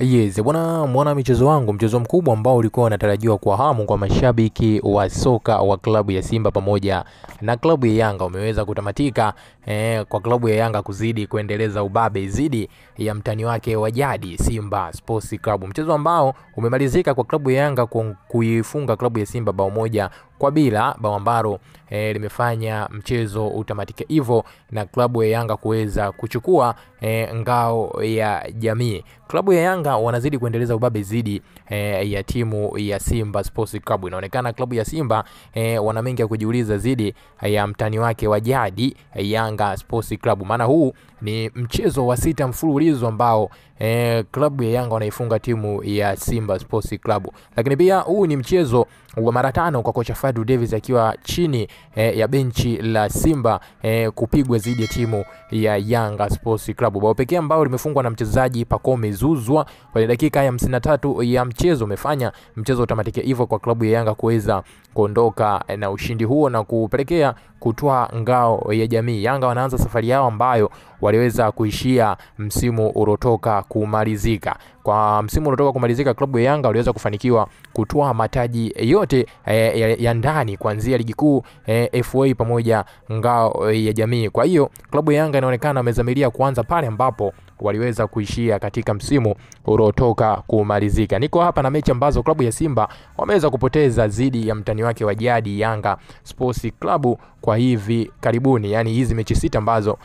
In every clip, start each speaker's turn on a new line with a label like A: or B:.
A: Yes, bwana michezo wangu, mchezo mkubwa ambao ulikuwa unatarajiwa kwa hamu kwa mashabiki wa soka wa klabu ya Simba pamoja na klabu ya Yanga umeweza kutamatika kwa klabu ya Yanga kuzidi kuendeleza ubabe zidi ya mtani wake wa jadi Simba Sports Club. Mchezo ambao umemalizika kwa klabu ya Yanga kuifunga klabu ya Simba bao moja kwa bila, bao ambalo limefanya mchezo utamatike hivyo na klabu ya Yanga kuweza kuchukua ngao ya jamii. Klabu ya Yanga wanazidi kuendeleza ubabe zidi ya timu ya Simba Sports Club. Inaonekana klabu ya Simba wana mengi ya kujiuliza zidi ya mtani wake wa jadi Yanga Sports Club. Maana huu ni mchezo wa 6 mfululizo ambao klabu ya Yanga wanaifunga timu ya Simba Sports Club. Lakini pia huu ni mchezo wa mara 5 kwa kocha Fadlu Davis akiwa chini ya benchi la Simba kupigwa zidi ya timu ya Yanga Sports Club. Bao pekee ambao limefungwa na mchezaji Pacome Zouzoua kwa dakika ya 53 ya mchezo umefanya mchezo utamatike hivyo kwa klabu ya Yanga kuweza kuondoka na ushindi huo na kupelekea kutoa ngao ya jamii. Yanga wanaanza safari yao ambayo waliweza kuishia msimu ulotoka kumalizika. Kwa msimu ulotoka kumalizika, klabu ya Yanga waliweza kufanikiwa kutoa mataji yote ya ndani kuanzia ligi kuu, FA pamoja ngao ya jamii. Kwa hiyo klabu ya Yanga inaonekana wamezamiria kuanza pale ambapo waliweza kuishia katika msimu ulotoka kumalizika. Niko hapa na mechi ambazo klabu ya Simba wameweza kupoteza zidi ya mtani wake wa jadi Yanga Sports Club kwa hivi karibuni. Yani hizi mechi 6 ambazo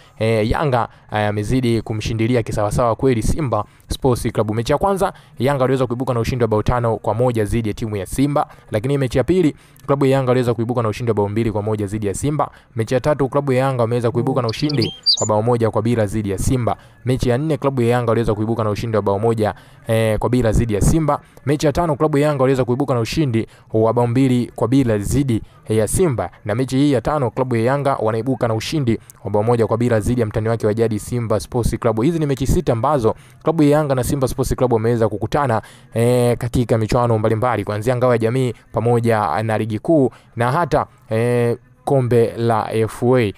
A: Yanga amezidi kumshindilia kisawasawa kweli Simba Sports Club. Mechi ya kwanza Yanga waliweza kuibuka na ushindi wa bao 5-1 zidi ya timu ya Simba, lakini mechi ya pili klabu ya Yanga waliweza kuibuka na ushindi wa bao 2-1 zidi ya Simba. Mechi ya tatu klabu ya Yanga wameweza kuibuka na ushindi wa bao 1-0 zidi ya Simba. Mechi ya 4 klabu ya Yanga waliweza kuibuka na ushindi wa bao 1-0 zidi ya Simba. Mechi ya 5 klabu ya Yanga waliweza kuibuka na ushindi wa bao 2-0 zidi ya Simba, na mechi hii ya 5 klabu ya Yanga wanaibuka na ushindi wa bao 1-0 zidi ya mtani wake wa jadi Simba Sports Club. Hizi ni mechi 6 ambazo klabu ya Yanga na Simba Sports Club wameweza kukutana katika michuano mbalimbali kuanzia ngao ya jamii pamoja na ligi kuu na hata kombe la FA.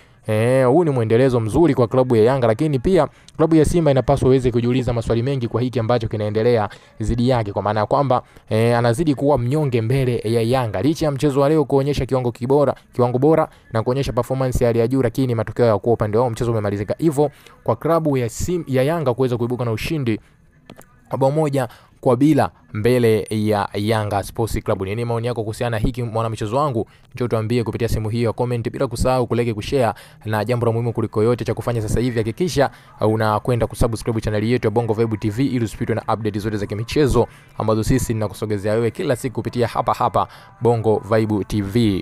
A: Huu ni muendelezo mzuri kwa klabu ya Yanga, lakini pia klabu ya Simba inapaswa iweze kujiuliza maswali mengi kwa hiki ambacho kinaendelea zidi yake, kwa maana ya kwamba anazidi kuwa mnyonge mbele ya Yanga licha ya mchezo wa leo kuonyesha kiwango bora na kuonyesha performance ya juu, lakini matokeo ya kwa upande wao mchezo umemalizika hivyo kwa klabu ya Yanga kuweza kuibuka na ushindi bao 1-0 mbele ya Yanga Sports Club. Nini maoni yako kuhusiana hiki mwana michezo wangu? Njoo tuambie kupitia sehemu hiyo ya comment, bila kusahau kulike, kushare, na jambo la muhimu kuliko yote cha kufanya sasa hivi hakikisha unakwenda kusubscribe channel yetu ya Bongo Vibe TV ili usipitwe na update zote za kimichezo ambazo sisi ninakusogezea wewe kila siku kupitia hapa Bongo Vibe TV.